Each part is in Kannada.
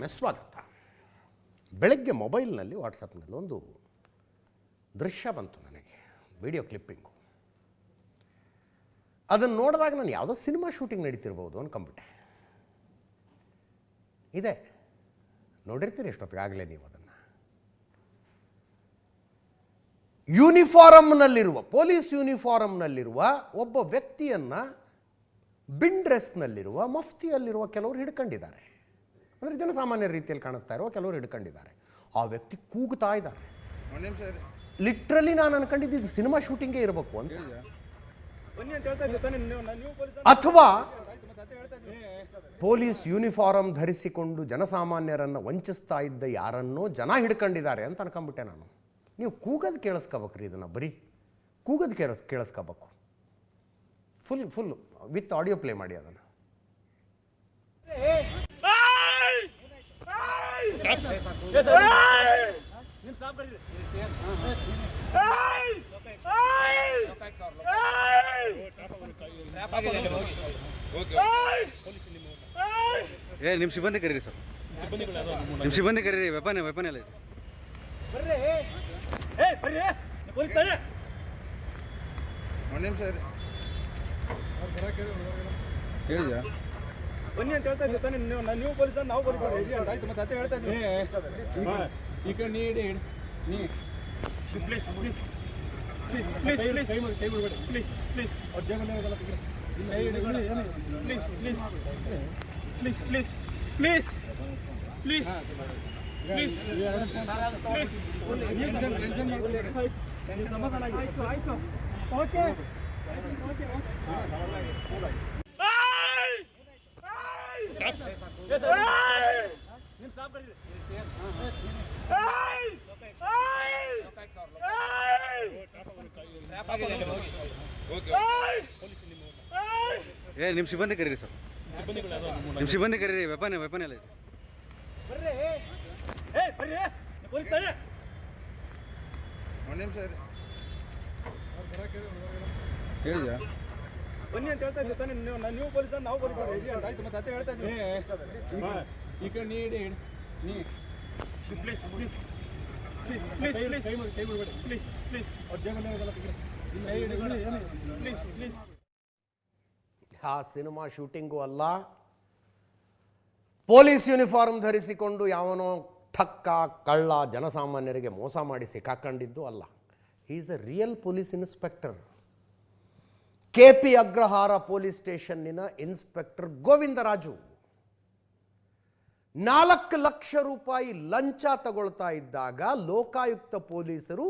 ಮತ್ತೊಮ್ಮೆ ಸ್ವಾಗತ. ಬೆಳಗ್ಗೆ ಮೊಬೈಲ್ನಲ್ಲಿ ವಾಟ್ಸಪ್ನಲ್ಲಿ ಒಂದು ದೃಶ್ಯ ಬಂತು ನನಗೆ, ವಿಡಿಯೋ ಕ್ಲಿಪ್ಪಿಂಗು. ಅದನ್ನು ನೋಡಿದಾಗ ನಾನು ಯಾವುದೋ ಸಿನಿಮಾ ಶೂಟಿಂಗ್ ನಡೀತಿರ್ಬೋದು ಅಂದ್ಕೊಂಬಿಟ್ಟೆ. ಇದೆ, ನೋಡಿರ್ತೀರಿ ಎಷ್ಟೊತ್ತಿಗಾಗಲೇ ನೀವು ಅದನ್ನು. ಯೂನಿಫಾರಮ್ನಲ್ಲಿರುವ, ಪೊಲೀಸ್ ಯೂನಿಫಾರಮ್ನಲ್ಲಿರುವ ಒಬ್ಬ ವ್ಯಕ್ತಿಯನ್ನು ಬಿನ್ ಡ್ರೆಸ್ನಲ್ಲಿರುವ, ಮಫ್ತಿಯಲ್ಲಿರುವ ಕೆಲವರು ಹಿಡ್ಕೊಂಡಿದ್ದಾರೆ. ಅಂದರೆ ಜನಸಾಮಾನ್ಯ ರೀತಿಯಲ್ಲಿ ಕಾಣಿಸ್ತಾ ಇರುವ ಕೆಲವರು ಹಿಡ್ಕೊಂಡಿದ್ದಾರೆ. ಆ ವ್ಯಕ್ತಿ ಕೂಗ್ತಾ ಇದ್ದಾರೆ. ಲಿಟ್ರಲಿ ನಾನು ಅನ್ಕೊಂಡಿದ್ದು ಇದು ಸಿನಿಮಾ ಶೂಟಿಂಗೇ ಇರಬೇಕು ಅಂತ. ಅಥವಾ ಪೊಲೀಸ್ ಯೂನಿಫಾರಮ್ ಧರಿಸಿಕೊಂಡು ಜನಸಾಮಾನ್ಯರನ್ನು ವಂಚಿಸ್ತಾ ಇದ್ದ ಯಾರನ್ನೋ ಜನ ಹಿಡ್ಕೊಂಡಿದ್ದಾರೆ ಅಂತ ಅನ್ಕೊಂಡ್ಬಿಟ್ಟೆ ನಾನು. ನೀವು ಕೂಗೋದು ಕೇಳಿಸ್ಕೋಬೇಕ್ರಿ, ಇದನ್ನು ಬರೀ ಕೂಗೋದು ಕೇಳಿಸ್ಕೋಬೇಕು. ಫುಲ್ ವಿತ್ ಆಡಿಯೋ ಪ್ಲೇ ಮಾಡಿ ಅದನ್ನು. ನಿಮ್ಮ ಸಿಬ್ಬಂದಿ ಕರೀರಿ ಸರ್, ನಿಮ್ಮ ಸಿಬ್ಬಂದಿ ಕರೀರಿ. ವೆಪನ್ ಎಲ್ಲ ಇದೆ. ಹೇಳಿದ್ಯಾ ಬನ್ನಿ ಅಂತ ಹೇಳ್ತಾ ಇದ್ದೆ ತಾನೆ ನೀವು ಪೊಲೀಸ್, ನಾವು ಪೊಲೀಸ್ ಆಯ್ತು. ಮತ್ತೆ ಅದೇ ಹೇಳ್ತಾ ಇದ್ದೀನಿ. ಈ ಕಡೆ ನೀಡಿ ನೀ please please please please please ಕೈ ಬಿಡಬೇಡಿ ಪ್ಲೀಸ್ ಪ್ಲೀಸ್. ಅವ್ರ ಜೇಬಲ್ಲಿ please please please please please please please please ಸಮಾಧಾನ ಆಯ್ತು ಆಯ್ತು. ಓಕೆ ನಿಮ್ಮ ಸಿಬ್ಬಂದಿ ಕರೀರಿ ಸರ್, ನಿಮ್ಮ ಸಿಬ್ಬಂದಿ ಕರೀರಿ. ವೆಪನ್ ಎಲ್ಲ ಇದೆ. ಹೇಳಿದ್ಯಾ ಬನ್ನಿ ಅಂತ ಹೇಳ್ತಾ ಇದ್ದೆ ತಾನೆ ನೀವು ಪೊಲೀಸ್, ನಾವು ಪೊಲೀಸ್ ಆಯ್ತು. ಮತ್ತೆ ಅದೇ ಹೇಳ್ತಾ ಇದ್ದೀನಿ. ಈ ಕಡೆ ನೀಡಿ ನೀ please please please please please ಕೈ ಬಿಡಬೇಡಿ ಪ್ಲೀಸ್ ಪ್ಲೀಸ್. ಅವ್ರ ಜೇಬಲ್ಲಿ ಪ್ಲೀಸ್ ಪ್ಲೀಸ್. ಆ ಸಿನಿಮಾ ಶೂಟಿಂಗು ಅಲ್ಲ, ಪೊಲೀಸ್ ಯೂನಿಫಾರ್ಮ್ ಧರಿಸಿಕೊಂಡು ಯಾವನೋ ಠಕ್ಕ ಕಳ್ಳ ಜನಸಾಮಾನ್ಯರಿಗೆ ಮೋಸ ಮಾಡಿ ಸಿಕ್ಕಾಕೊಂಡಿದ್ದು ಅಲ್ಲ. He is a real police inspector. KP Agrahara police ಸ್ಟೇಷನ್ನಿನ ಇನ್ಸ್ಪೆಕ್ಟರ್ ಗೋವಿಂದರಾಜು 4 ಲಕ್ಷ ರೂಪಾಯಿ ಲಂಚ ತಗೊಳ್ತಾ ಇದ್ದಾಗ ಲೋಕಾಯುಕ್ತ ಪೊಲೀಸರು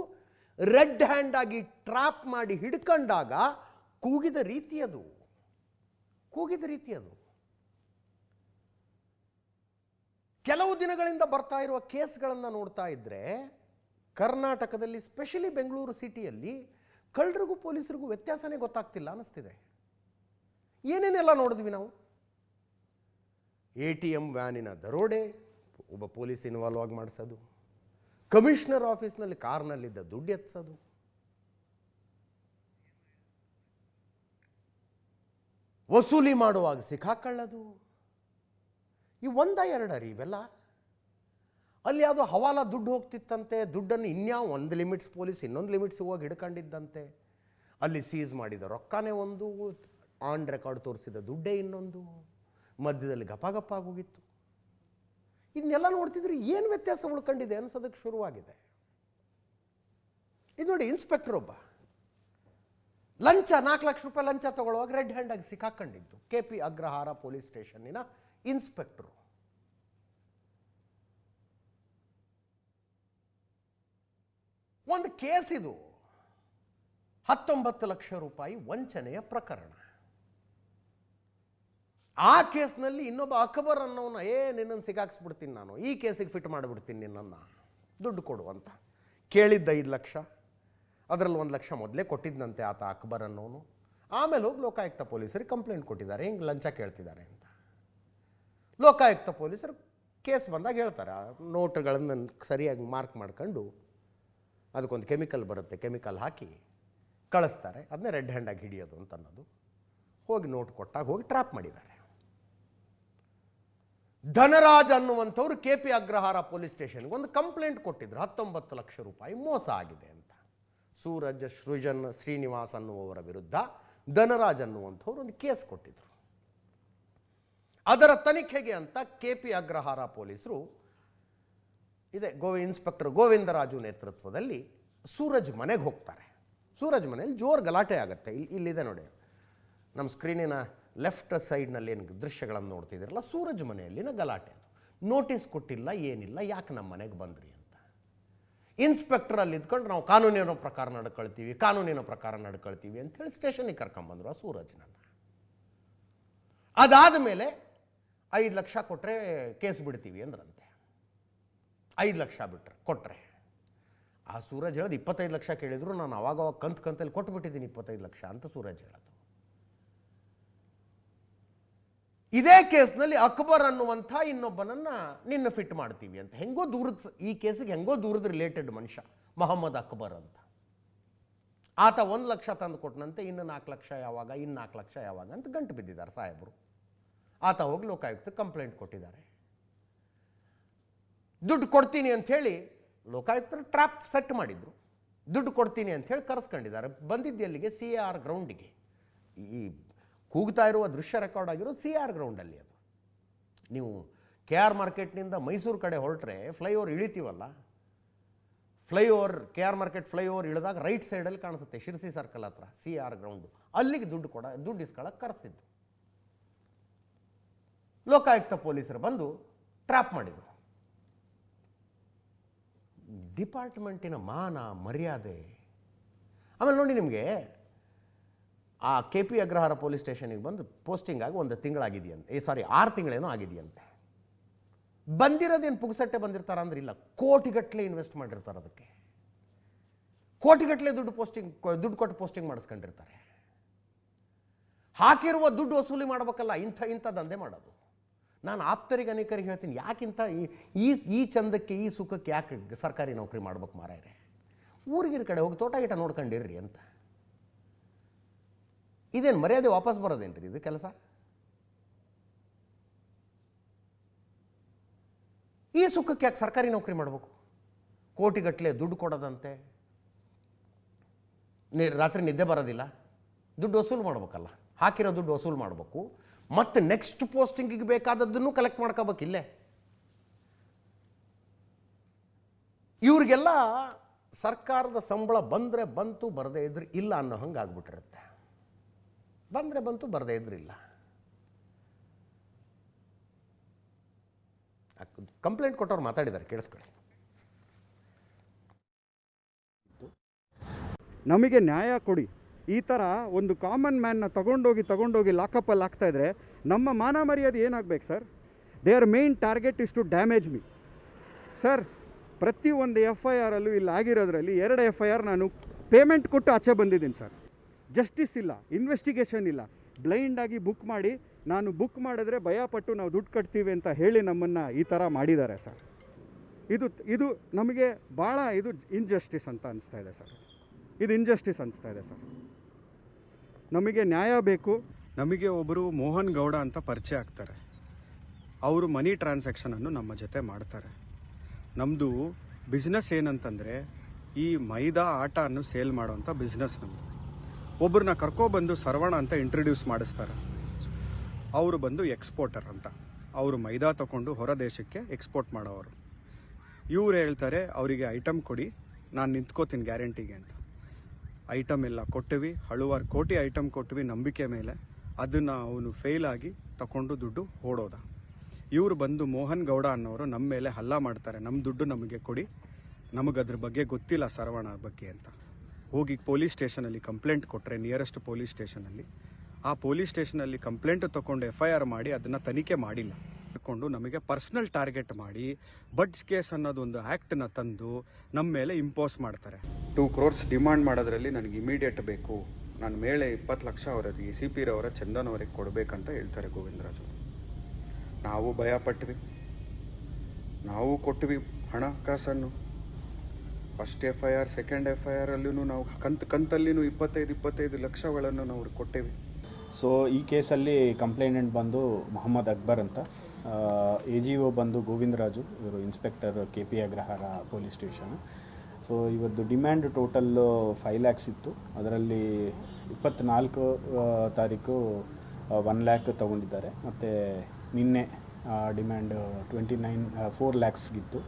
ರೆಡ್ ಹ್ಯಾಂಡ್ ಆಗಿ ಟ್ರ್ಯಾಪ್ ಮಾಡಿ ಹಿಡ್ಕೊಂಡಾಗ ಕೂಗಿದ ರೀತಿಯದು. ಕೆಲವು ದಿನಗಳಿಂದ ಬರ್ತಾ ಇರುವ ಕೇಸ್ಗಳನ್ನು ನೋಡ್ತಾ ಇದ್ರೆ ಕರ್ನಾಟಕದಲ್ಲಿ, ಸ್ಪೆಷಲಿ ಬೆಂಗಳೂರು ಸಿಟಿಯಲ್ಲಿ, ಕಳ್ಳರಿಗೂ ಪೊಲೀಸರಿಗೂ ವ್ಯತ್ಯಾಸನೇ ಗೊತ್ತಾಗ್ತಿಲ್ಲ ಅನ್ನಿಸ್ತಿದೆ. ಏನೇನೆಲ್ಲ ನೋಡಿದ್ವಿ ನಾವು. ATM ವ್ಯಾನಿನ ದರೋಡೆ, ಒಬ್ಬ ಪೊಲೀಸ್ ಇನ್ವಾಲ್ವ್ ಆಗಿ ಮಾಡಿಸೋದು, ಕಮಿಷನರ್ ಆಫೀಸ್ನಲ್ಲಿ ಕಾರ್ನಲ್ಲಿದ್ದ ದುಡ್ಡು ಎತ್ಸೋದು, ವಸೂಲಿ ಮಾಡುವಾಗ ಸಿಕ್ಕಾಕೊಳ್ಳೋದು. ಈ ಒಂದ ಎರಡರಿ ಇವೆಲ್ಲ. ಅಲ್ಲಿ ಯಾವುದೋ ಹವಾಲ ದುಡ್ಡು ಹೋಗ್ತಿತ್ತಂತೆ, ದುಡ್ಡನ್ನು ಇನ್ಯಾವ ಒಂದು ಲಿಮಿಟ್ಸ್ ಪೊಲೀಸ್ ಇನ್ನೊಂದು ಲಿಮಿಟ್ಸ್ ಹೋಗಿ ಹಿಡ್ಕೊಂಡಿದ್ದಂತೆ. ಅಲ್ಲಿ ಸೀಸ್ ಮಾಡಿದ ರೊಕ್ಕನೇ ಒಂದು, ಆನ್ ರೆಕಾರ್ಡ್ ತೋರಿಸಿದ ದುಡ್ಡೇ ಇನ್ನೊಂದು, ಮಧ್ಯದಲ್ಲಿ ಗಪ ಆಗೋಗಿತ್ತು. ಇದನ್ನೆಲ್ಲ ನೋಡ್ತಿದ್ರೆ ಏನು ವ್ಯತ್ಯಾಸ ಉಳ್ಕೊಂಡಿದೆ ಅನ್ಸೋದಕ್ಕೆ ಶುರುವಾಗಿದೆ. ಇದು ನೋಡಿ, ಇನ್ಸ್ಪೆಕ್ಟರ್ ಒಬ್ಬ ಲಂಚ 4 ಲಕ್ಷ ರೂಪಾಯಿ ಲಂಚ ತಗೊಳ್ಳುವಾಗ ರೆಡ್ ಹ್ಯಾಂಡ್ ಆಗಿ ಸಿಕ್ಕಾಕೊಂಡಿದ್ದು KP ಅಗ್ರಹಾರ ಪೊಲೀಸ್ ಸ್ಟೇಷನ್ನಿನ ಇನ್ಸ್ಪೆಕ್ಟರು. ಒಂದು ಕೇಸ್ ಇದು, 19 ಲಕ್ಷ ರೂಪಾಯಿ ವಂಚನೆಯ ಪ್ರಕರಣ. ಆ ಕೇಸ್ನಲ್ಲಿ ಇನ್ನೊಬ್ಬ ಅಕ್ಬರ್ ಅನ್ನೋನ, ನಿನ್ನನ್ನು ಸಿಗಾಕ್ಸ್ಬಿಡ್ತೀನಿ ನಾನು, ಈ ಕೇಸಿಗೆ ಫಿಟ್ ಮಾಡಿಬಿಡ್ತೀನಿ ನಿನ್ನನ್ನು, ದುಡ್ಡು ಕೊಡು ಅಂತ ಕೇಳಿದ್ದ 5 ಲಕ್ಷ. ಅದರಲ್ಲಿ 1 ಲಕ್ಷ ಮೊದಲೇ ಕೊಟ್ಟಿದ್ದಂತೆ ಆತ ಅಕ್ಬರ್ ಅನ್ನೋನು. ಆಮೇಲೆ ಹೋಗಿ ಲೋಕಾಯುಕ್ತ ಪೊಲೀಸರಿಗೆ ಕಂಪ್ಲೇಂಟ್ ಕೊಟ್ಟಿದ್ದಾರೆ, ಹಿಂಗೆ ಲಂಚ ಕೇಳ್ತಿದ್ದಾರೆ ಅಂತ. ಲೋಕಾಯುಕ್ತ ಪೊಲೀಸರು ಕೇಸ್ ಬಂದಾಗ ಹೇಳ್ತಾರೆ, ನೋಟುಗಳನ್ನು ಸರಿಯಾಗಿ ಮಾರ್ಕ್ ಮಾಡ್ಕೊಂಡು ಅದಕ್ಕೊಂದು ಕೆಮಿಕಲ್ ಬರುತ್ತೆ, ಕೆಮಿಕಲ್ ಹಾಕಿ ಕಳಿಸ್ತಾರೆ. ಅದನ್ನೇ ರೆಡ್ ಹ್ಯಾಂಡಾಗಿ ಹಿಡಿಯೋದು ಅಂತ ಅನ್ನೋದು. ಹೋಗಿ ನೋಟ್ ಕೊಟ್ಟಾಗ ಹೋಗಿ ಟ್ರ್ಯಾಪ್ ಮಾಡಿದ್ದಾರೆ. ಧನರಾಜ್ ಅನ್ನುವಂಥವ್ರು KP ಅಗ್ರಹಾರ ಪೊಲೀಸ್ ಸ್ಟೇಷನ್ಗೆ ಒಂದು ಕಂಪ್ಲೇಂಟ್ ಕೊಟ್ಟಿದ್ರು, 19 ಲಕ್ಷ ರೂಪಾಯಿ ಮೋಸ ಆಗಿದೆ ಅಂತ. ಸೂರಜ್ ಸೃಜನ್ ಶ್ರೀನಿವಾಸ್ ಅನ್ನುವವರ ವಿರುದ್ಧ ಧನರಾಜ್ ಅನ್ನುವಂಥವ್ರು ಒಂದು ಕೇಸ್ ಕೊಟ್ಟಿದ್ರು. ಅದರ ತನಿಖೆಗೆ ಅಂತ KP ಅಗ್ರಹಾರ ಪೊಲೀಸರು ಇದೆ ಇನ್ಸ್ಪೆಕ್ಟರ್ ಗೋವಿಂದರಾಜು ನೇತೃತ್ವದಲ್ಲಿ ಸೂರಜ್ ಮನೆಗೆ ಹೋಗ್ತಾರೆ. ಸೂರಜ್ ಮನೆಯಲ್ಲಿ ಜೋರು ಗಲಾಟೆ ಆಗುತ್ತೆ. ಇಲ್ಲಿದೆ ನೋಡಿ, ನಮ್ಮ ಸ್ಕ್ರೀನಿನ ಲೆಫ್ಟ್ ಸೈಡ್ನಲ್ಲಿ ಏನು ದೃಶ್ಯಗಳನ್ನು ನೋಡ್ತಿದ್ದೀರಲ್ಲ, ಸೂರಜ್ ಮನೆಯಲ್ಲಿನ ಗಲಾಟೆ. ಅದು ನೋಟಿಸ್ ಕೊಟ್ಟಿಲ್ಲ, ಏನಿಲ್ಲ, ಯಾಕೆ ನಮ್ಮ ಮನೆಗೆ ಬಂದ್ರಿ ಅಂತ. ಇನ್ಸ್ಪೆಕ್ಟರ್ ಅಲ್ಲಿ ಇದ್ಕೊಂಡು ನಾವು ಕಾನೂನಿನ ಪ್ರಕಾರ ನಡ್ಕೊಳ್ತೀವಿ ಅಂಥೇಳಿ ಸ್ಟೇಷನಿಗೆ ಕರ್ಕೊಂಬಂದರು ಆ ಸೂರಜ್ನನ್ನು. ಅದಾದ ಮೇಲೆ 5 ಲಕ್ಷ ಕೊಟ್ಟರೆ ಕೇಸ್ ಬಿಡ್ತೀವಿ ಅಂದ್ರಂತೆ. 5 ಲಕ್ಷ ಕೊಟ್ಟರೆ ಆ ಸೂರಜ್ ಹೇಳೋದು 25 ಲಕ್ಷ ಕೇಳಿದ್ರು, ನಾನು ಅವಾಗ ಕಂತಲ್ಲಿ ಕೊಟ್ಟುಬಿಟ್ಟಿದ್ದೀನಿ 25 ಲಕ್ಷ ಅಂತ ಸೂರಜ್ ಹೇಳೋದು. ಇದೇ ಕೇಸ್ನಲ್ಲಿ ಅಕ್ಬರ್ ಅನ್ನುವಂಥ ಇನ್ನೊಬ್ಬನನ್ನು ನಿನ್ನ ಫಿಟ್ ಮಾಡ್ತೀವಿ ಅಂತ. ಈ ಕೇಸಿಗೆ ಹೆಂಗೋ ದೂರದ ರಿಲೇಟೆಡ್ ಮನುಷ್ಯ ಮೊಹಮ್ಮದ್ ಅಕ್ಬರ್ ಅಂತ. ಆತ 1 ಲಕ್ಷ ತಂದು ಕೊಟ್ಟನಂತೆ, ಇನ್ನು 4 ಲಕ್ಷ ಯಾವಾಗ, ಇನ್ನು 4 ಲಕ್ಷ ಯಾವಾಗ ಅಂತ ಗಂಟು ಬಿದ್ದಿದ್ದಾರೆ ಸಾಹೇಬರು. ಆತ ಹೋಗಿ ಲೋಕಾಯುಕ್ತ ಕಂಪ್ಲೇಂಟ್ ಕೊಟ್ಟಿದ್ದಾರೆ. ದುಡ್ಡು ಕೊಡ್ತೀನಿ ಅಂಥೇಳಿ ಲೋಕಾಯುಕ್ತರು ಟ್ರ್ಯಾಪ್ ಸೆಟ್ ಮಾಡಿದ್ರು. ದುಡ್ಡು ಕೊಡ್ತೀನಿ ಅಂಥೇಳಿ ಕರೆಸ್ಕೊಂಡಿದ್ದಾರೆ. ಬಂದಿದ್ದು ಎಲ್ಲಿಗೆ? CAR ಗ್ರೌಂಡಿಗೆ. ಈ ಕೂಗ್ತಾ ಇರುವ ದೃಶ್ಯ ರೆಕಾರ್ಡ್ ಆಗಿರೋದು CAR ಗ್ರೌಂಡಲ್ಲಿ. ಅದು ನೀವು KR ಮಾರ್ಕೆಟ್ನಿಂದ ಮೈಸೂರು ಕಡೆ ಹೊರಟ್ರೆ ಫ್ಲೈಓವರ್ ಇಳಿತೀವಲ್ಲ, KR ಮಾರ್ಕೆಟ್ ಫ್ಲೈಓವರ್ ಇಳಿದಾಗ ರೈಟ್ ಸೈಡಲ್ಲಿ ಕಾಣಿಸುತ್ತೆ, ಶಿರ್ಸಿ ಸರ್ಕಲ್ ಹತ್ರ CAR ಗ್ರೌಂಡು. ಅಲ್ಲಿಗೆ ದುಡ್ಡು ಇಸ್ಕೊಳ್ಳೋಕೆ ಕರೆಸಿದ್ದು. ಲೋಕಾಯುಕ್ತ ಪೊಲೀಸರು ಬಂದು ಟ್ರ್ಯಾಪ್ ಮಾಡಿದರು. ಡಿಪಾರ್ಟ್ಮೆಂಟಿನ ಮಾನ ಮರ್ಯಾದೆ. ಆಮೇಲೆ ನೋಡಿ, ನಿಮಗೆ ಆ KP ಅಗ್ರಹಾರ ಪೊಲೀಸ್ ಸ್ಟೇಷನಿಗೆ ಬಂದು ಪೋಸ್ಟಿಂಗ್ ಆಗಿ 1 ತಿಂಗಳಾಗಿದೆಯಂತೆ. 6 ತಿಂಗಳೇನೋ ಆಗಿದೆಯಂತೆ. ಬಂದಿರೋದೇನು ಪುಗ್ಸಟ್ಟೆ ಬಂದಿರ್ತಾರ ಅಂದ್ರೆ ಇಲ್ಲ, ಕೋಟಿಗಟ್ಟಲೆ ಇನ್ವೆಸ್ಟ್ ಮಾಡಿರ್ತಾರೆ. ಅದಕ್ಕೆ ಕೋಟಿಗಟ್ಟಲೆ ದುಡ್ಡು ಕೊಟ್ಟು ಪೋಸ್ಟಿಂಗ್ ಮಾಡಿಸ್ಕೊಂಡಿರ್ತಾರೆ. ಹಾಕಿರುವ ದುಡ್ಡು ವಸೂಲಿ ಮಾಡ್ಬೇಕಲ್ಲ, ಇಂಥ ದಂಧೆ ಮಾಡೋದು. ನಾನು ಆಪ್ತರಿಗೆ ಅನೇಕರಿಗೆ ಹೇಳ್ತೀನಿ, ಯಾಕಿಂತ ಈ ಚಂದಕ್ಕೆ, ಈ ಸುಖಕ್ಕೆ ಯಾಕೆ ಸರ್ಕಾರಿ ನೌಕರಿ ಮಾಡ್ಬೇಕು ಮಾರಾಯರೆ? ಊರಿಗಿರ ಕಡೆ ಹೋಗಿ ತೋಟ ಗೀಟ ನೋಡ್ಕೊಂಡಿರ್ರಿ ಅಂತ. ಇದೇನು ಮರ್ಯಾದೆ ವಾಪಸ್ ಬರೋದೇನ್ರಿ ಇದು ಕೆಲಸ? ಈ ಸುಖಕ್ಕೆ ಯಾಕೆ ಸರ್ಕಾರಿ ನೌಕರಿ ಮಾಡಬೇಕು? ಕೋಟಿಗಟ್ಟಲೆ ದುಡ್ಡು ಕೊಡೋದಂತೆ, ರಾತ್ರಿ ನಿದ್ದೆ ಬರೋದಿಲ್ಲ, ದುಡ್ಡು ವಸೂಲು ಮಾಡ್ಬೇಕಲ್ಲ, ಹಾಕಿರೋ ದುಡ್ಡು ವಸೂಲು ಮಾಡಬೇಕು, ಮತ್ತು ನೆಕ್ಸ್ಟ್ ಪೋಸ್ಟಿಂಗಿಗೆ ಬೇಕಾದದ್ದನ್ನು ಕಲೆಕ್ಟ್ ಮಾಡ್ಕೋಬೇಕು. ಇಲ್ಲೇ ಇವ್ರಿಗೆಲ್ಲ ಸರ್ಕಾರದ ಸಂಬಳ ಬಂದರೆ ಬಂತು, ಬರದೇ ಇದ್ರೆ ಇಲ್ಲ ಅನ್ನೋ ಹಂಗೆ ಆಗ್ಬಿಟ್ಟಿರುತ್ತೆ. ಬಂದರೆ ಬಂತು, ಬರದೇ ಇದ್ರೆ ಇಲ್ಲ. ಕಂಪ್ಲೇಂಟ್ ಕೊಟ್ಟವ್ರು ಮಾತಾಡಿದ್ದಾರೆ, ಕೇಳಿಸ್ಕೊಳ್ಳಿ. ನಮಗೆ ನ್ಯಾಯ ಕೊಡಿ. ಈ ಥರ ಒಂದು ಕಾಮನ್ ಮ್ಯಾನ್ನ ತಗೊಂಡೋಗಿ ಲಾಕಪ್ಪಲ್ಲಿ ಹಾಕ್ತಾಯಿದ್ರೆ ನಮ್ಮ ಮಾನ ಮರ್ಯಾದೆ ಏನಾಗಬೇಕು sir? There main target is to damage me sir. ಪ್ರತಿಯೊಂದು FIR ಅಲ್ಲೂ ಇಲ್ಲಿ ಆಗಿರೋದ್ರಲ್ಲಿ 2 FIR ನಾನು ಪೇಮೆಂಟ್ ಕೊಟ್ಟು ಆಚೆ ಬಂದಿದ್ದೀನಿ ಸರ್. ಜಸ್ಟಿಸ್ ಇಲ್ಲ, ಇನ್ವೆಸ್ಟಿಗೇಷನ್ ಇಲ್ಲ, ಬ್ಲೈಂಡಾಗಿ ಬುಕ್ ಮಾಡಿ, ನಾನು ಬುಕ್ ಮಾಡಿದ್ರೆ ಭಯಪಟ್ಟು ನಾವು ದುಡ್ಡು ಕಟ್ತೀವಿ ಅಂತ ಹೇಳಿ ನಮ್ಮನ್ನು ಈ ಥರ ಮಾಡಿದ್ದಾರೆ ಸರ್. ಇದು ನಮಗೆ ಭಾಳ ಇದು ಇನ್ಜಸ್ಟಿಸ್ ಅಂತ ಅನಿಸ್ತಾ ಇದೆ ಸರ್. ಇದು ಇನ್ಜಸ್ಟಿಸ್ ಅನಿಸ್ತಾ ಇದೆ ಸರ್. ನಮಗೆ ನ್ಯಾಯ ಬೇಕು. ನಮಗೆ ಒಬ್ಬರು ಮೋಹನ್ ಗೌಡ ಅಂತ ಪರಿಚಯ ಆಗ್ತಾರೆ. ಅವರು ಮನಿ ಟ್ರಾನ್ಸಾಕ್ಷನನ್ನು ನಮ್ಮ ಜೊತೆ ಮಾಡ್ತಾರೆ. ನಮ್ಮದು ಬಿಸ್ನೆಸ್ ಏನಂತಂದರೆ ಈ ಮೈದಾ ಆಟವನ್ನು ಸೇಲ್ ಮಾಡೋವಂಥ ಬಿಸ್ನೆಸ್ ನಮ್ಮದು. ಒಬ್ಬರನ್ನ ಕರ್ಕೊಬಂದು ಸರ್ವಣ ಅಂತ ಇಂಟ್ರೊಡ್ಯೂಸ್ ಮಾಡಿಸ್ತಾರೆ. ಅವರು ಬಂದು ಎಕ್ಸ್ಪೋರ್ಟರ್ ಅಂತ. ಅವರು ಮೈದಾ ತಗೊಂಡು ಹೊರ ದೇಶಕ್ಕೆ ಎಕ್ಸ್ಪೋರ್ಟ್ ಮಾಡೋರು. ಇವ್ರು ಹೇಳ್ತಾರೆ ಅವರಿಗೆ ಐಟಮ್ ಕೊಡಿ, ನಾನು ನಿಂತ್ಕೋತೀನಿ ಗ್ಯಾರಂಟಿಗೆ ಅಂತ. ಐಟಮ್ ಎಲ್ಲ ಕೊಟ್ಟಿವಿ, 1.5 ಕೋಟಿ ಐಟಮ್ ಕೊಟ್ಟಿವಿ ನಂಬಿಕೆ ಮೇಲೆ. ಅದನ್ನು ಅವನು ಫೇಲ್ ಆಗಿ ತಗೊಂಡು ದುಡ್ಡು ಓಡೋದ. ಇವರು ಬಂದು ಮೋಹನ್ ಗೌಡ ಅನ್ನೋರು ನಮ್ಮ ಮೇಲೆ ಹಲ್ಲೆ ಮಾಡ್ತಾರೆ, ನಮ್ಮ ದುಡ್ಡು ನಮಗೆ ಕೊಡಿ, ನಮಗದ್ರ ಬಗ್ಗೆ ಗೊತ್ತಿಲ್ಲ ಸರ್ವಣ ಬಗ್ಗೆ ಅಂತ. ಹೋಗಿ ಪೊಲೀಸ್ ಸ್ಟೇಷನಲ್ಲಿ ಕಂಪ್ಲೇಂಟ್ ಕೊಟ್ಟರೆ, ನಿಯರೆಸ್ಟ್ ಪೊಲೀಸ್ ಸ್ಟೇಷನಲ್ಲಿ. ಆ ಪೊಲೀಸ್ ಸ್ಟೇಷನಲ್ಲಿ ಕಂಪ್ಲೇಂಟ್ ತೊಗೊಂಡು FIR ಮಾಡಿ ಅದನ್ನು ತನಿಖೆ ಮಾಡಿಲ್ಲ. ಕೊಂಡು ನಮಗೆ ಪರ್ಸ್ನಲ್ ಟಾರ್ಗೆಟ್ ಮಾಡಿ ಬಡ್ಸ್ ಕೇಸ್ ಅನ್ನೋದೊಂದು ಆ್ಯಕ್ಟನ್ನ ತಂದು ನಮ್ಮ ಮೇಲೆ ಇಂಪೋಸ್ ಮಾಡ್ತಾರೆ. 2 crores ಡಿಮಾಂಡ್ ಮಾಡೋದ್ರಲ್ಲಿ ನನಗೆ ಇಮಿಡಿಯೇಟ್ ಬೇಕು, ನನ್ನ ಮೇಲೆ 20 ಲಕ್ಷ ಅವರದ್ದು ECP ರವರ ಚಂದನ್ ಅವರಿಗೆ ಕೊಡಬೇಕಂತ ಹೇಳ್ತಾರೆ ಗೋವಿಂದರಾಜು. ನಾವು ಭಯಪಟ್ವಿ, ನಾವು ಕೊಟ್ವಿ ಹಣ ಕಾಸನ್ನು. ಫಸ್ಟ್ FIR, ಸೆಕೆಂಡ್ FIR ಅಲ್ಲೂ ನಾವು ಕಂತಲ್ಲಿನೂ 25 ಲಕ್ಷಗಳನ್ನು ನಾವು ಕೊಟ್ಟೇವಿ. ಸೊ ಈ ಕೇಸಲ್ಲಿ ಕಂಪ್ಲೇಂಟೆಂಟ್ ಬಂದು ಮೊಹಮ್ಮದ್ ಅಕ್ಬರ್ ಅಂತ. ಎ ಜಿ ಒ ಬಂದು ಗೋವಿಂದರಾಜು, ಇವರು inspector KP Agrahara police station. So ಇವತ್ತು ಡಿಮ್ಯಾಂಡ್ ಟೋಟಲ್ಲು 5 lakhs ಇತ್ತು. ಅದರಲ್ಲಿ 24 ತಾರೀಕು 1 lakh ತೊಗೊಂಡಿದ್ದಾರೆ. ಮತ್ತು ನಿನ್ನೆ ಡಿಮ್ಯಾಂಡ್ 4 lakhsಗಿತ್ತು.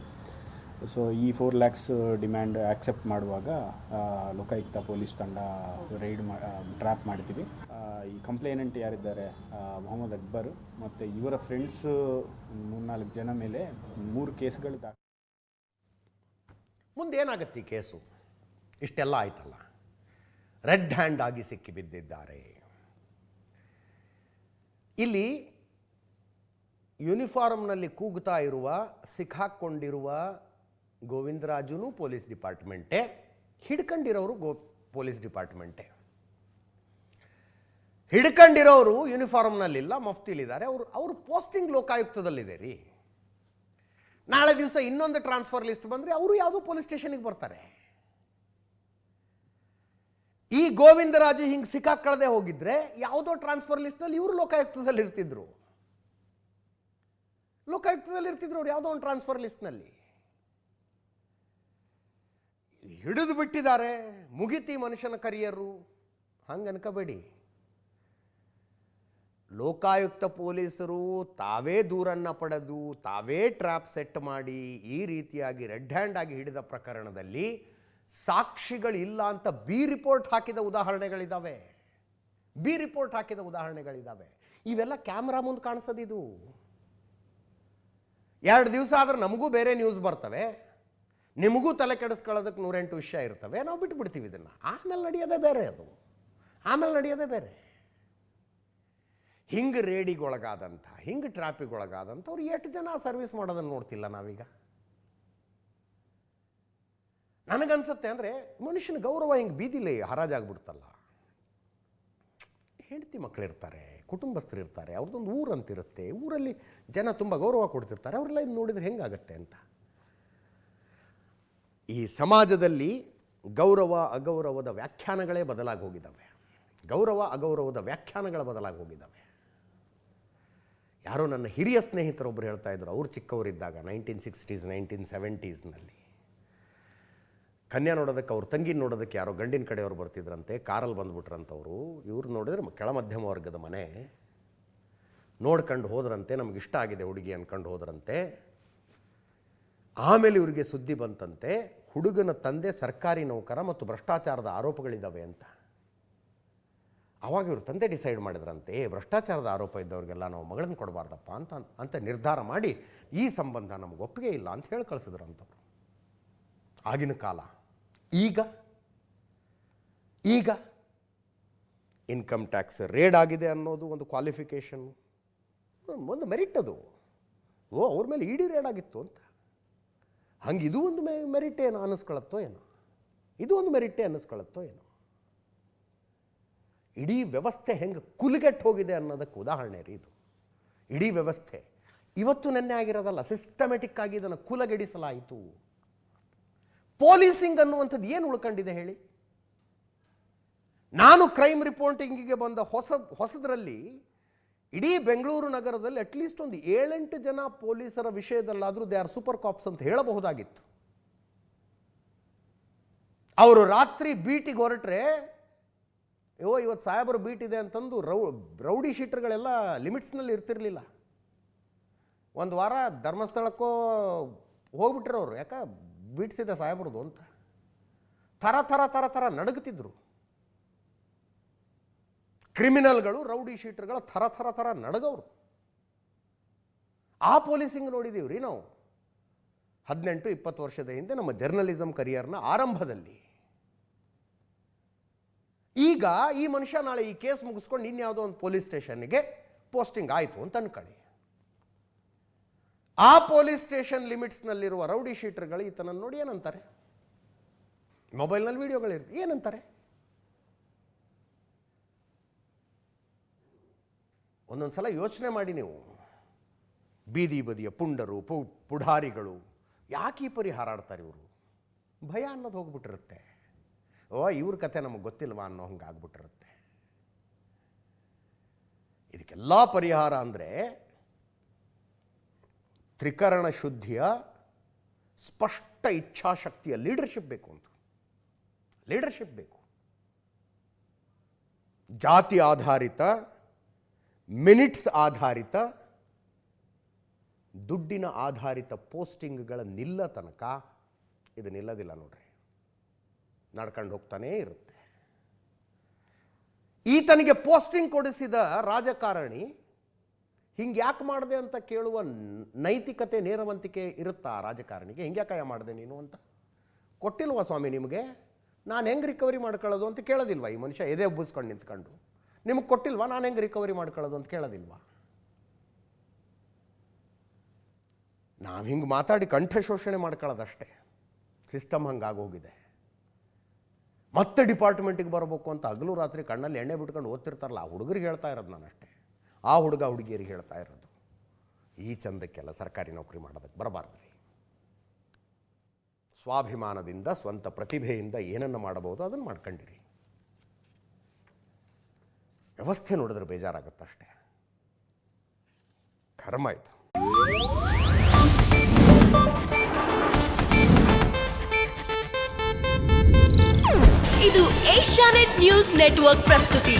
ಸೊ ಈ 4 lakhs ಡಿಮ್ಯಾಂಡ್ ಆಕ್ಸೆಪ್ಟ್ ಮಾಡುವಾಗ ಲೋಕಾಯುಕ್ತ ಪೊಲೀಸ್ ತಂಡ ರೈಡ್ ಟ್ರ್ಯಾಪ್ ಮಾಡಿದ್ದೀವಿ. ಈ ಕಂಪ್ಲೇನೆಂಟ್ ಯಾರಿದ್ದಾರೆ ಮೊಹಮ್ಮದ್ ಅಕ್ಬರ್ ಮತ್ತು ಇವರ ಫ್ರೆಂಡ್ಸ್ 3-4 ಜನ ಮೇಲೆ 3 ಕೇಸ್ಗಳು ಮುಂದೆ ಏನಾಗುತ್ತೆ ಈ ಕೇಸು? ಇಷ್ಟೆಲ್ಲ ಆಯ್ತಲ್ಲ, ರೆಡ್ ಹ್ಯಾಂಡ್ ಆಗಿ ಸಿಕ್ಕಿಬಿದ್ದಿದ್ದಾರೆ. ಇಲ್ಲಿ ಯೂನಿಫಾರ್ಮ್ನಲ್ಲಿ ಕೂಗುತ್ತಾ ಇರುವ, ಸಿಕ್ಕಾಕ್ಕೊಂಡಿರುವ ಗೋವಿಂದರಾಜುನು ಪೊಲೀಸ್ ಡಿಪಾರ್ಟ್ಮೆಂಟೇ, ಹಿಡ್ಕೊಂಡಿರೋರು ಪೊಲೀಸ್ ಡಿಪಾರ್ಟ್ಮೆಂಟೇ. ಹಿಡ್ಕೊಂಡಿರೋರು ಯೂನಿಫಾರ್ಮ್ನಲ್ಲಿಲ್ಲ, ಮಫ್ತಿಲಿದ್ದಾರೆ. ಅವರು ಪೋಸ್ಟಿಂಗ್ ಲೋಕಾಯುಕ್ತದಲ್ಲಿದೆ ರೀ. ನಾಳೆ ದಿವಸ ಇನ್ನೊಂದು ಟ್ರಾನ್ಸ್ಫರ್ ಲಿಸ್ಟ್ ಬಂದರೆ ಅವರು ಯಾವುದೋ ಪೊಲೀಸ್ ಸ್ಟೇಷನಿಗೆ ಬರ್ತಾರೆ. ಈ ಗೋವಿಂದರಾಜು ಹಿಂಗೆ ಸಿಕ್ಕಾಕೊಳ್ಳದೆ ಹೋಗಿದ್ರೆ ಯಾವುದೋ ಟ್ರಾನ್ಸ್ಫರ್ ಲಿಸ್ಟ್ನಲ್ಲಿ ಇವರು ಲೋಕಾಯುಕ್ತದಲ್ಲಿ ಇರ್ತಿದ್ರು. ಅವ್ರು ಯಾವುದೋ ಒಂದು ಟ್ರಾನ್ಸ್ಫರ್ ಲಿಸ್ಟ್ನಲ್ಲಿ ಹಿಡಿದು ಬಿಟ್ಟಿದ್ದಾರೆ. ಮುಗಿತಿ ಮನುಷ್ಯನ ಕರಿಯರು, ಹಂಗೆ ಅನ್ಕೋಬೇಡಿ. ಲೋಕಾಯುಕ್ತ ಪೊಲೀಸರು ತಾವೇ ದೂರನ್ನು ಪಡೆದು ತಾವೇ ಟ್ರ್ಯಾಪ್ ಸೆಟ್ ಮಾಡಿ ಈ ರೀತಿಯಾಗಿ ರೆಡ್ ಹ್ಯಾಂಡ್ ಆಗಿ ಹಿಡಿದ ಪ್ರಕರಣದಲ್ಲಿ ಸಾಕ್ಷಿಗಳಿಲ್ಲ ಅಂತ ಬಿ ರಿಪೋರ್ಟ್ ಹಾಕಿದ ಉದಾಹರಣೆಗಳಿದ್ದಾವೆ. ಇವೆಲ್ಲ ಕ್ಯಾಮ್ರಾ ಮುಂದೆ ಕಾಣಿಸೋದಿದು. 2 ದಿವಸ ಆದ್ರೆ ನಮಗೂ ಬೇರೆ ನ್ಯೂಸ್ ಬರ್ತವೆ, ನಿಮಗೂ ತಲೆ ಕೆಡಿಸ್ಕೊಳ್ಳೋದಕ್ಕೆ 108 ವಿಷಯ ಇರ್ತವೆ. ನಾವು ಬಿಟ್ಬಿಡ್ತೀವಿ ಇದನ್ನು. ಆಮೇಲೆ ನಡೆಯೋದೇ ಬೇರೆ. ಹಿಂಗೆ ರೇಡಿಗೊಳಗಾದಂಥ, ಹಿಂಗೆ ಟ್ರಾಫಿಕ್ಗೊಳಗಾದಂಥ ಅವ್ರು 8 ಜನ ಸರ್ವಿಸ್ ಮಾಡೋದನ್ನು ನೋಡ್ತಿಲ್ಲ ನಾವೀಗ. ನನಗನ್ಸುತ್ತೆ ಅಂದರೆ ಮನುಷ್ಯನ ಗೌರವ ಹಿಂಗೆ ಬೀದಿಲಿ ಹರಾಜಾಗ್ಬಿಡ್ತಲ್ಲ. ಹೆಂಡತಿ ಮಕ್ಕಳಿರ್ತಾರೆ, ಕುಟುಂಬಸ್ಥರಿರ್ತಾರೆ, ಅವ್ರದ್ದೊಂದು ಊರು ಅಂತಿರುತ್ತೆ, ಊರಲ್ಲಿ ಜನ ತುಂಬ ಗೌರವ ಕೊಡ್ತಿರ್ತಾರೆ. ಅವರೆಲ್ಲ ಇದು ನೋಡಿದರೆ ಹೆಂಗಾಗತ್ತೆ ಅಂತ. ಈ ಸಮಾಜದಲ್ಲಿ ಗೌರವ ಅಗೌರವದ ವ್ಯಾಖ್ಯಾನಗಳೇ ಬದಲಾಗಿ ಹೋಗಿದ್ದಾವೆ. ಯಾರೋ ನನ್ನ ಹಿರಿಯ ಸ್ನೇಹಿತರೊಬ್ಬರು ಹೇಳ್ತಾ ಇದ್ರು, ಅವ್ರು ಚಿಕ್ಕವರಿದ್ದಾಗ 1960s 1970sನಲ್ಲಿ ಕನ್ಯಾ ನೋಡೋದಕ್ಕೆ, ಅವ್ರ ತಂಗಿ ನೋಡೋದಕ್ಕೆ ಯಾರೋ ಗಂಡಿನ ಕಡೆಯವರು ಬರ್ತಿದ್ರಂತೆ, ಕಾರಲ್ಲಿ ಬಂದುಬಿಟ್ರಂತವರು. ಇವ್ರು ನೋಡಿದ್ರೆ ಕೆಳ ಮಧ್ಯಮ ವರ್ಗದ ಮನೆ, ನೋಡ್ಕೊಂಡು ಹೋದ್ರಂತೆ, ನಮಗಿಷ್ಟ ಆಗಿದೆ ಹುಡುಗಿ ಅಂದ್ಕೊಂಡು ಹೋದ್ರಂತೆ. ಆಮೇಲೆ ಇವರಿಗೆ ಸುದ್ದಿ ಬಂತಂತೆ, ಹುಡುಗನ ತಂದೆ ಸರ್ಕಾರಿ ನೌಕರ ಮತ್ತು ಭ್ರಷ್ಟಾಚಾರದ ಆರೋಪಗಳಿದ್ದಾವೆ ಅಂತ. ಆವಾಗ ಇವರು ತಂದೆ ಡಿಸೈಡ್ ಮಾಡಿದ್ರಂತೆ, ಭ್ರಷ್ಟಾಚಾರದ ಆರೋಪ ಇದ್ದವ್ರಿಗೆಲ್ಲ ನಾವು ಮಗಳನ್ನು ಕೊಡಬಾರ್ದಪ್ಪ ಅಂತ ನಿರ್ಧಾರ ಮಾಡಿ ಈ ಸಂಬಂಧ ನಮಗೆ ಒಪ್ಪಿಗೆ ಇಲ್ಲ ಅಂತ ಹೇಳಿ ಕಳಿಸಿದ್ರಂಥವ್ರು. ಆಗಿನ ಕಾಲ. ಈಗ ಇನ್ಕಮ್ ಟ್ಯಾಕ್ಸ್ ರೇಡ್ ಆಗಿದೆ ಅನ್ನೋದು ಒಂದು ಕ್ವಾಲಿಫಿಕೇಷನ್, ಒಂದು ಮೆರಿಟ್ ಅದು. ಅವ್ರ ಮೇಲೆ ಇಡಿ ರೇಡ್ ಆಗಿತ್ತು ಅಂತ. ಹಂಗೆ ಇದು ಒಂದು ಮೆರಿಟೇ ಅನ್ನಿಸ್ಕೊಳ್ಳುತ್ತೋ ಏನೋ. ಇಡೀ ವ್ಯವಸ್ಥೆ ಹೆಂಗೆ ಕುಲುಗೆಟ್ಟು ಹೋಗಿದೆ ಅನ್ನೋದಕ್ಕೆ ಉದಾಹರಣೆ ರೀ ಇದು. ಇಡೀ ವ್ಯವಸ್ಥೆ ಇವತ್ತು ನೆನ್ನೆ ಆಗಿರೋದಲ್ಲ, ಸಿಸ್ಟಮೆಟಿಕ್ ಆಗಿ ಇದನ್ನು ಕುಲಗೆಡಿಸಲಾಯಿತು. ಪೊಲೀಸಿಂಗ್ ಅನ್ನುವಂಥದ್ದು ಏನು ಉಳ್ಕೊಂಡಿದೆ ಹೇಳಿ? ನಾನು ಕ್ರೈಮ್ ರಿಪೋರ್ಟಿಂಗಿಗೆ ಬಂದ ಹೊಸದರಲ್ಲಿ ಇಡೀ ಬೆಂಗಳೂರು ನಗರದಲ್ಲಿ ಅಟ್ಲೀಸ್ಟ್ ಒಂದು 7-8 ಜನ ಪೊಲೀಸರ ವಿಷಯದಲ್ಲಾದರೂ ದೇ ಆರ್ ಸೂಪರ್ ಕಾಪ್ಸ್ ಅಂತ ಹೇಳಬಹುದಾಗಿತ್ತು. ಅವರು ರಾತ್ರಿ ಬೀಟಿಗೆ ಹೊರಟ್ರೆ, ಇವತ್ತು ಸಾಹೇಬರು ಬೀಟ್ ಇದೆ ಅಂತಂದು ರೌಡಿ ಶೀಟರ್ಗಳೆಲ್ಲ ಲಿಮಿಟ್ಸ್ನಲ್ಲಿ ಇರ್ತಿರಲಿಲ್ಲ. ಒಂದು ವಾರ ಧರ್ಮಸ್ಥಳಕ್ಕೋ ಹೋಗ್ಬಿಟ್ಟಿರೋರು, ಯಾಕೆ ಬೀಟ್ಸಿದೆ ಸಾಹೇಬ್ರದು ಅಂತ ಥರ ನಡುಗುತ್ತಿದ್ರು. ಕ್ರಿಮಿನಲ್ಗಳು, ರೌಡಿ ಶೀಟರ್ಗಳ ಥರ ನಡಗವರು. ಆ ಪೊಲೀಸಿಂಗ್ ನೋಡಿದ್ದೀವಿ ರೀ ನಾವು 18-20 ವರ್ಷದ ಹಿಂದೆ ನಮ್ಮ ಜರ್ನಲಿಸಮ್ ಕರಿಯರ್ನ ಆರಂಭದಲ್ಲಿ. ಈಗ ಈ ಮನುಷ್ಯ ನಾಳೆ ಈ ಕೇಸ್ ಮುಗಿಸ್ಕೊಂಡು ಇನ್ಯಾವುದೋ ಒಂದು ಪೊಲೀಸ್ ಸ್ಟೇಷನ್ಗೆ ಪೋಸ್ಟಿಂಗ್ ಆಯಿತು ಅಂತ ಅನ್ಕೊಳ್ಳಿ. ಆ ಪೊಲೀಸ್ ಸ್ಟೇಷನ್ ಲಿಮಿಟ್ಸ್ನಲ್ಲಿರುವ ರೌಡಿ ಶೀಟರ್ಗಳು ಈತನನ್ನು ನೋಡಿ ಏನಂತಾರೆ? ಮೊಬೈಲ್ನಲ್ಲಿ ವಿಡಿಯೋಗಳಿರ್ತವೆ, ಏನಂತಾರೆ? ಒಂದೊಂದು ಸಲ ಯೋಚನೆ ಮಾಡಿ ನೀವು, ಬೀದಿ ಬದಿಯ ಪುಂಡರು, ಪುಢಾರಿಗಳು ಯಾಕೆ ಈ ಪರಿ ಹಾರಾಡ್ತಾರೆ ಇವರು? ಭಯ ಅನ್ನೋದು ಹೋಗ್ಬಿಟ್ಟಿರುತ್ತೆ. ಇವ್ರ ಕತೆ ನಮಗೆ ಗೊತ್ತಿಲ್ವಾ ಅನ್ನೋ ಹಂಗೆ ಆಗ್ಬಿಟ್ಟಿರುತ್ತೆ. ಇದಕ್ಕೆಲ್ಲ ಪರಿಹಾರ ಅಂದರೆ ತ್ರಿಕರಣ ಶುದ್ಧಿಯ ಸ್ಪಷ್ಟ ಇಚ್ಛಾಶಕ್ತಿಯ ಲೀಡರ್ಶಿಪ್ ಬೇಕು ಅಂತ. ಲೀಡರ್ಶಿಪ್ ಬೇಕು. ಜಾತಿ ಆಧಾರಿತ, ಮಿನಿಟ್ಸ್ ಆಧಾರಿತ, ದುಡ್ಡಿನ ಆಧಾರಿತ ಪೋಸ್ಟಿಂಗ್ಗಳ ನಿಲ್ಲ ತನಕ ಇದು ನಿಲ್ಲದಿಲ್ಲ ನೋಡ್ರಿ, ನಡ್ಕೊಂಡು ಹೋಗ್ತಾನೇ ಇರುತ್ತೆ. ಈತನಿಗೆ ಪೋಸ್ಟಿಂಗ್ ಕೊಡಿಸಿದ ರಾಜಕಾರಣಿ ಹಿಂಗೆ ಯಾಕೆ ಮಾಡಿದೆ ಅಂತ ಕೇಳುವ ನೈತಿಕತೆ, ನೇರವಂತಿಕೆ ಇರುತ್ತಾ ರಾಜಕಾರಣಿಗೆ? ಹಿಂಗ್ಯಾಕಾಯ ಮಾಡಿದೆ ನೀನು ಅಂತ ಕೊಟ್ಟಿಲ್ವಾ ಸ್ವಾಮಿ ನಿಮಗೆ? ನಾನು ಹೆಂಗೆ ರಿಕವರಿ ಮಾಡ್ಕೊಳ್ಳೋದು ಅಂತ ಕೇಳೋದಿಲ್ವಾ ಈ ಮನುಷ್ಯ? ಎದೆ ಉಬ್ಬಿಸ್ಕೊಂಡು ನಿಂತ್ಕೊಂಡು ನಿಮಗೆ ಕೊಟ್ಟಿಲ್ವಾ, ನಾನು ಹೆಂಗೆ ರಿಕವರಿ ಮಾಡ್ಕೊಳ್ಳೋದು ಅಂತ ಕೇಳೋದಿಲ್ವಾ? ನಾವು ಹಿಂಗೆ ಮಾತಾಡಿ ಕಂಠ ಶೋಷಣೆ ಮಾಡ್ಕೊಳ್ಳೋದಷ್ಟೇ. ಸಿಸ್ಟಮ್ ಹಂಗಾಗೋಗಿದೆ. ಮತ್ತೆ ಡಿಪಾರ್ಟ್ಮೆಂಟಿಗೆ ಬರಬೇಕು ಅಂತ ಹಗಲು ರಾತ್ರಿ ಕಣ್ಣಲ್ಲಿ ಎಣ್ಣೆ ಬಿಟ್ಕೊಂಡು ಓದ್ತಿರ್ತಾರಲ್ಲ, ಆ ಹುಡುಗರಿಗೆ ಹೇಳ್ತಾ ಇರೋದು ನಾನು ಅಷ್ಟೇ. ಆ ಹುಡುಗ ಹುಡುಗಿಯರಿಗೆ ಹೇಳ್ತಾ ಇರೋದು, ಈ ಚಂದಕ್ಕೆಲ್ಲ ಸರ್ಕಾರಿ ನೌಕರಿ ಮಾಡೋದಕ್ಕೆ ಬರಬಾರ್ದು ರೀ. ಸ್ವಾಭಿಮಾನದಿಂದ, ಸ್ವಂತ ಪ್ರತಿಭೆಯಿಂದ ಏನನ್ನು ಮಾಡಬಹುದು ಅದನ್ನು ಮಾಡ್ಕೊಂಡಿರಿ. ವ್ಯವಸ್ಥೆ ನೋಡಿದ್ರೆ ಬೇಜಾರಾಗುತ್ತಷ್ಟೇ. ಕರ್ಮ ಆಯ್ತು. ಇದು ಏಷ್ಯಾನೆಟ್ ನ್ಯೂಸ್ ನೆಟ್ವರ್ಕ್ ಪ್ರಸ್ತುತಿ.